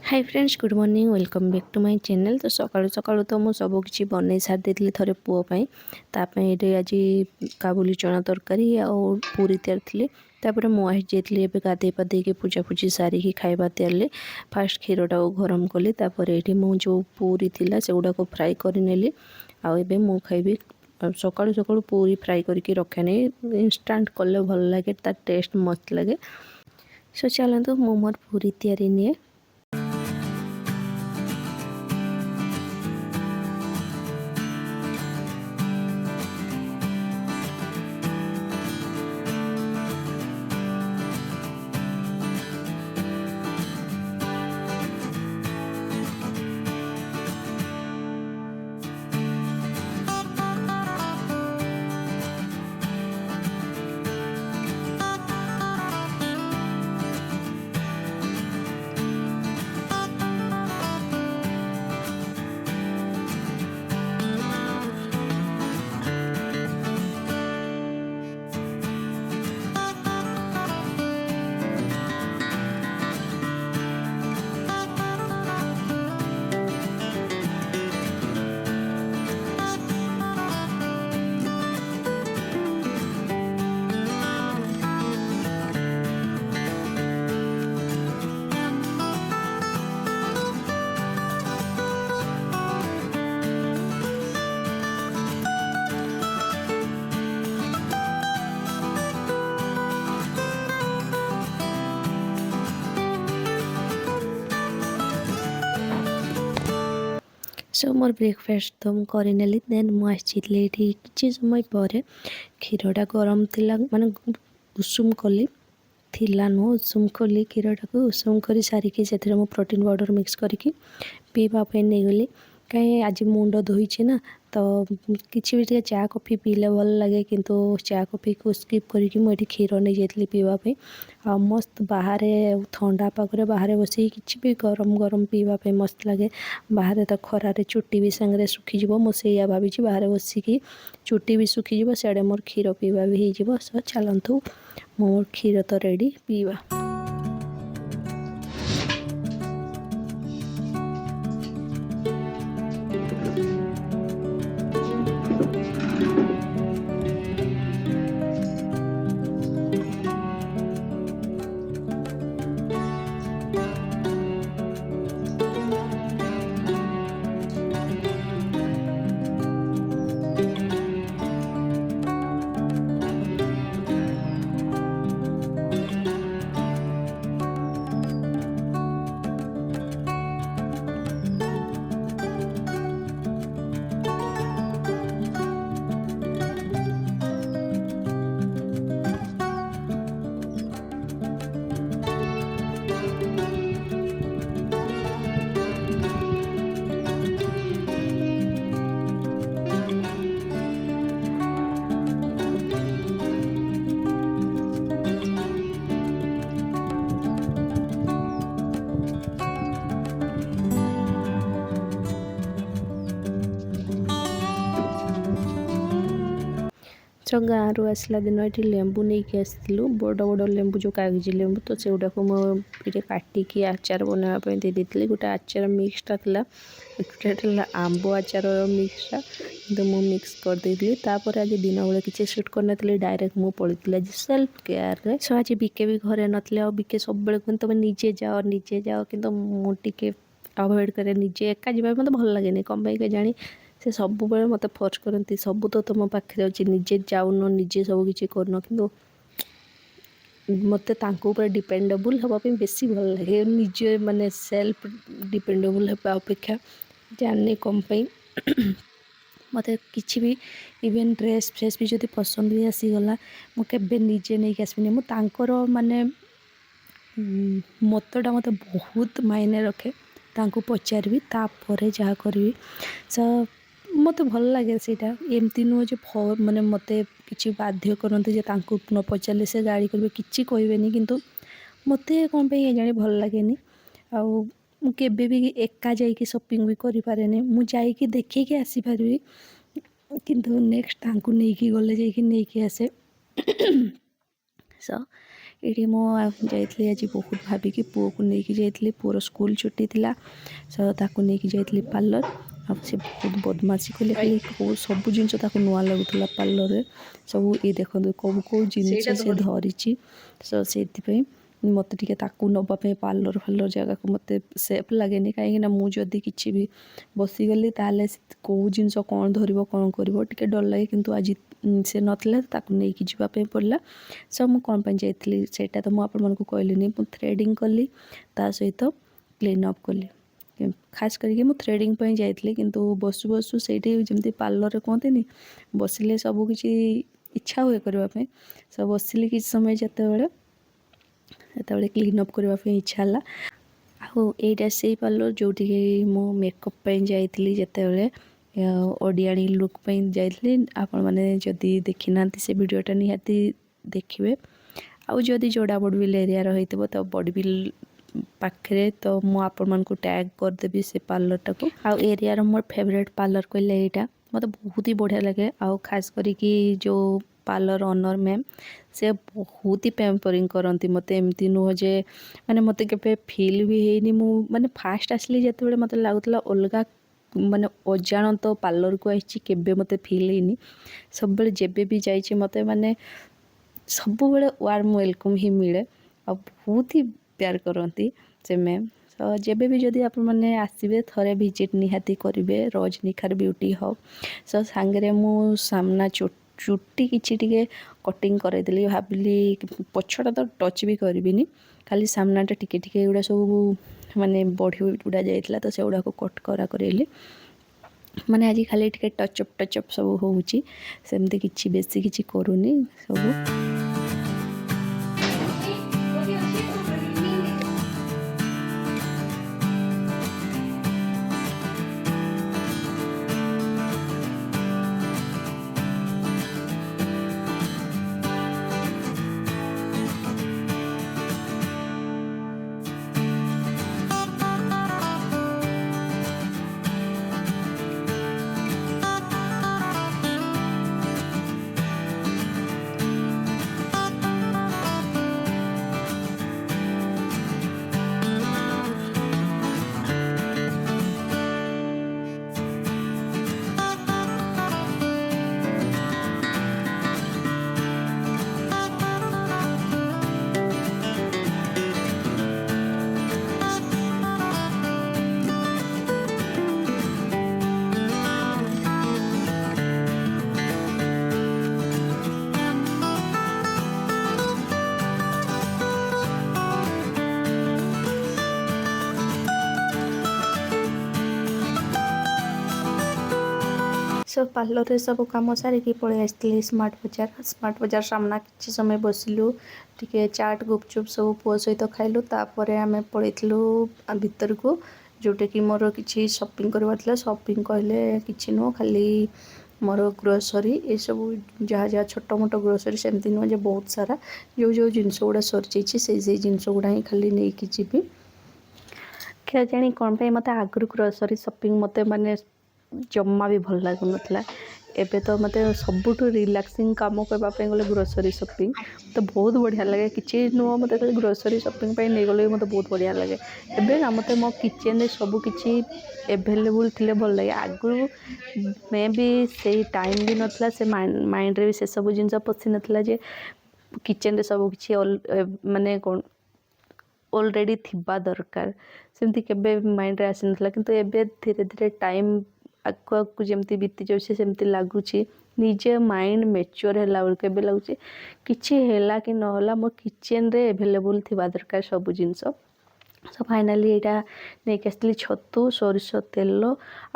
Hi friends good morning welcome back to my channel. तो सकाळू सकाळू तो मु सब किछि बनै सार देथली थरे पुओ पई तापे एटे आज काबुली चना तरकारी और पूरी तैयार थी। तापर मु आई जेतली एबे गाधे पाधे के पूजा पूजी सारी की खाइबा तैयारले फास्ट क्षीरटा गरम कली। तापर एठी मु जो पूरी थिला सेगुडा को फ्राई करि नेली आ एबे मु खाइबी। सकाळू सकाळू पूरी फ्राई करके रखे नहीं इंस्टांट कले भल लगे तार टेस्ट मस्त लगे। सो चलतु मु मोर पूरी तैयारी निए। सो मोर ब्रेकफास्ट तो मुझे करनेली देन मुझे किसी समय पर क्षीरटा गरम थिला माने उषुम कली थिला नु उषुम कली क्षीरटा को उषुम कर सारिकी से प्रोटीन पाउडर मिक्स करके पीवाई नहीं गली कहीं आज मुंड धोईचे ना तो किसी भी चा कॉफी पीले भल लगे किंतु चा कॉफी को स्किप करके मुझे क्षीर नहीं जाती पीवाई आ मस्त बाहर ठंडा पागे बाहर बस कि भी गरम गरम पीवाई मस्त लगे। बाहर तो खरारे चुट्टी भी सांगे सुखीज मुझे भावी बाहर बसिकी चुट्टी भी सुखीज सियाड़े मोर क्षीर पीवा भी हो। सो चलतु मोर क्षीर तो रेडी पीवा। तो गाँव आसला दिन ये लेंबू नहीं कि आसलु बड़ बड़ लेंबू जो कागजी लेंबू तो से गुड़ा मुझे काटिकी आचार बनवाई दे देती गोटे आचार मिक्सटा था गोटे आंब आचार मिक्सटा तो मुझे मिक्स कर देती। तापर आज दिन बेले किसी सुट करना डायरेक्ट मुझे पड़ी आज सेल्फ केयर सो आज बिके भी घरे नथिले बिके सब बेले तुम निजे जाओ कि मुझे अवॉइड करे निजे एका जावाई मत भल लगे कम के जानी से सब बेले मत फोर्स करती सब तो तुम पाखे अच्छे निजे जाऊन निजे सब किसी करन कि मत डिपेंडेबल हाँपाई बेसी भल लगे निजे माने सेल्फ डिपेंडेबल हाँ अपेक्षा जानी कम मत किसी भी इवेन ड्रेस फ्रेस भी जब पसंद भी आसीगला मुझे निजे नहीं आसबिनी मुझे माने मतटा मत बहुत मायने रखे तांको पचारि तापर जहाँ करी स मत भल लगे सीटा एमती नुह जो माने मत कि बाध्य करते न पचारे से गाड़ी करेंगे कि कहबेनि किंतु मत कौन पे जाने भल लगे आके भी एका जाइए शॉपिंग भी करें मुझे देखिए आसीपारि किंतु नेक्स्ट तांको नहीं गले जाइए नहीं आसे सो ये मो जाइली आज बहुत भाविकी पुओ को लेकिन जाइली पुओर स्कूल छुट्टी थिला सो ताको लेकिन जाइली पार्लर अब से बहुत बदमाशी कले खाली सब जिनस नुआ लगुला पार्लर सब ये देखो कौ कौ जिनस से धरी सो से मत टे नापी पार्लर फार्लर जगह को मत सेफ लगे कहीं मुझे कि भी बसीगली ताले कौ जिनस कौन धर कौन कर डर लगे किंतु आज से नथिला नहीं जावाई पड़ा सो मुझे कौन पर जाइली सेटा तो मुझे कहली थ्रेडिंग कली ता सहित क्लीन अप कली खास करके मुझे थ्रेडिंग पर जाइली किंतु बसु बसु से जमी पार्लर कहते बसिले सबकि इच्छा हुए करने सब बसिली किसी समय जिते क्लीन अप करने इच्छा है आईटा से पार्लर जोटि मो मेकअप जाइली जिते ओडियाणी लुक जाइली आपण मैंने जदि देखी ना से वीडियोटा निहाती देखिए आउ जदि जोड़ा बड़बिल एरिया रही तो बड़बिल पाखे तो मुझे टैग करदेवी से पार्लरटा को आउ एरिया मोर फेवरेट पार्लर कहले यहाँ मतलब बहुत ही बढ़िया लगे आउ खास करी जो पार्लर ओनर मैम से बहुत ही पैम्परिंग करती मत एमती नुह जे माने मत के फील भी है माने फास्ट आसली जिते मत लगुला अलग माने अजाण तो पार्लर को आई केबे मत फील है सब जेबे भी जाइए मत माने सब बड़े वार्म वेलकम ही मिले आ बहुत ही प्यार करती से मैम तो जेबे भी जदि आप मैंने आसबे थरे विजिट निहाती करेंगे रजनिखार ब्यूटी हब सो सांगे मु सामना चुट्टी किसी कटिंग करदेली भाविली पछटा तो टच भी करी खाली सामनाटा टिके टिके एगुड़ा सब माने बढ़ी गुड़ा जाइला तो से गुड़ा कट करा करेली माने आज खाली टिके टचअप सब होउची सेमती किछि बेसी किछि करूनी सब सब पार्लर रे सब कम सारिकी पलि आसती स्मार्ट बजार सामना किसी समय बसिलु टिके चाट गुपचुप सब पुओ सहित खाइलु तापर आम पलैलु भितर को जोटा कि मोर किसी शॉपिंग करवार शॉपिंग कहले कि नुह खाली मोर ग्रोसरी ये सब जहाँ जहाँ छोट मोट ग्रोसरी सेमती नुह जे बहुत सारा जो जो जिनस गुड़ा सरी जाइए जिनस गुड़ा ही खाली नहीं जी क्या जानी कौन पे मत आगु ग्रोसरी शॉपिंग मत माने जम्मा भी भल लगुन एबे तो मत सबुठ रिलैक्सिंग काम करने गले ग्रोसरी शॉपिंग तो बहुत बढ़िया लगे किसी नुह मत ग्रोसरी शॉपिंग नहीं गले मत बहुत बढ़िया लगे एबे ना मत मो किचन रे सब किसी एभेलेबल थिले भल लगे आगु मे भी से टाइम भी नथला से माइंड रे भी से सब जिनस पशि नथला जे किचन रे सब किसी माने कौन ऑलरेडी थिबा दरकार सेमती केबे माइंड रे आसी नथला किंतु एबे धीरे धीरे टाइम आगु आगु जमती बीती जाऊँगी सेमती लगुच निजे माइंड मैच्योर है बेलू के लगुच कि है कि नहला मो किचन रे एभेलेबल थिबा दरकार सब जिनस सो फाइनाली यहाँ नहीं आसती छतु सोरिष तेल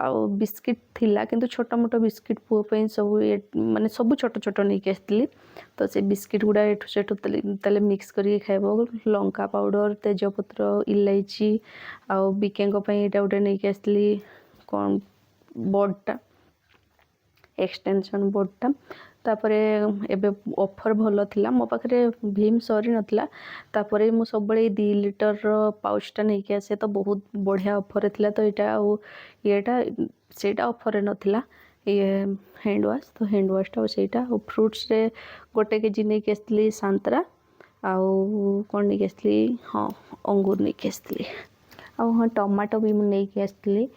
आउ बिस्किट थिला किंतु छोट मोट बिस्किट पुओ सब माने सब छोट छोट नहीं आसती तो से बिस्किट गुड़ा एठू सेठू ताले मिक्स करके खाइबो लंका पाउडर तेजपत्र इलायची आउ बिकेंग यहाँ गोटे नहीं आसती कौन बोर्डटा एक्सटेंशन बोर्डटा तापर एबे ऑफर भल थिला मो पाखरे भीम सरी नथिला तापर मु सब 2 लीटर पाउचटा नहीं आसे तो बहुत बढ़िया ऑफर थिला तो येटा सेटा ऑफर नथिला ये हैंड वाश तो हैंड वाशटा सेटा फ्रुट्स रे गोटे केजी नहीं आसती संतरा आउ कौन नहीं आसली हाँ अंगूर नहीं आसली हाँ टमाटो भी मुझे आसली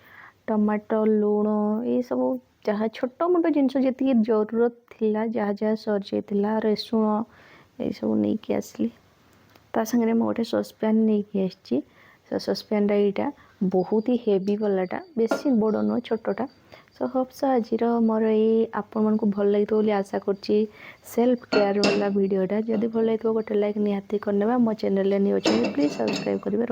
टमाटो लुण ये सब जहाँ छोट मोट जिनस जी जरूरत थिला जहाँ जहाँ सर जाइला रसुण ये सब नहीं आसली ता संगे मैं गोटे ससपैन नहीं आसी ससपैन यहाँ बहुत ही हेवी वालाटा बेसी बड़ नुह छोटा सो होप्स आज मोर ये आपण मानक भल लगी आशा करछि सेल्फ केयर वाला वीडियोटा जदि भल लगी गोटे लाइक निहाती करने मो चैनल न्यू अच्छे प्लीज सब्सक्राइब करेंगे।